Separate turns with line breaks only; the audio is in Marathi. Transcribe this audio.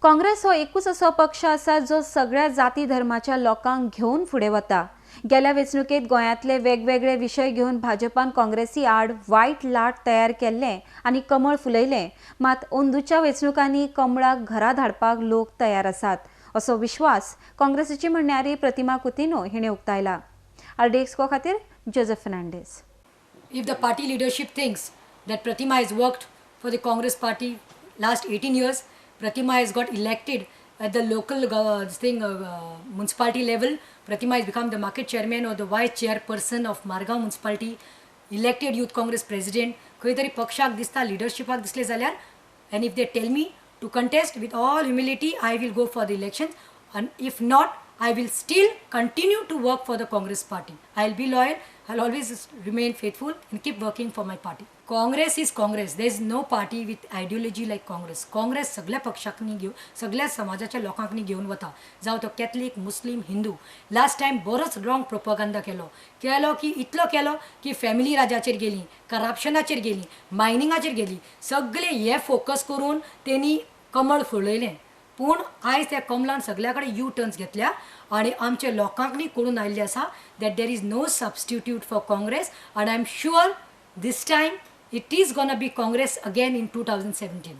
काँग्रेस हो एकूच असो पक्ष आसा जो सगळ्या जाती धर्माच्या लोकांक घेवन फुडें वता। गेल्या वेंचणुकेत गोंयांतले वेगवेगळे विशय घेवन भाजपान काँग्रेसी आड वायट लाट तयार केल्ले आनी कमळ फुलयलें, मात अंदूच्या वेंचणुकांनी कमळाक घरा धाडपाक लोक तयार आसात असो विश्वास काँग्रेसीची म्हणण्यारी प्रतिमा कुतिन्हो हिणें उक्तायला। आरडीएक्सको खातीर Joseph Fernandes.
If the party leadership thinks that Pratima has worked for the Congress party last 18 years, Pratima has got elected at the local municipality level, Pratima has become the market chairman or the vice chairperson of Margaon municipality, elected youth Congress president, खंय तरी पक्षाक दिसता leadershipक दिसले जाल्यार, and if they tell me to contest with all humility, I will go for the elections, and if not, I will still continue to work for the Congress party. I will be loyal. I will always remain faithful and keep working for my party. Congress is Congress. There is no party with ideology like Congress. Congress सगळ्या पक्षांनी घेऊन सगळ्या समाजाच्या लोकांनी घेऊन वता, जावं तो कॅथलिक, मुस्लिम, हिंदू. लास्ट टाइम बरोच रॉंग प्रोपगंडा केलो की इतलो केलो की फॅमिली राजाचेर गेली, करप्शनाचेर गेली, मायनिंगाचेर गेली, सगळे हे फोकस करून त्यांनी कमळ फुलयलें. पूण आयज त्या कमलान सगळ्या कडेन यू टर्न्स घेतल्या आणि आमच्या लोकांनी कळून आयिल्लें आसा that there is no substitute for Congress, and I am sure this time it is gonna be Congress again in 2017.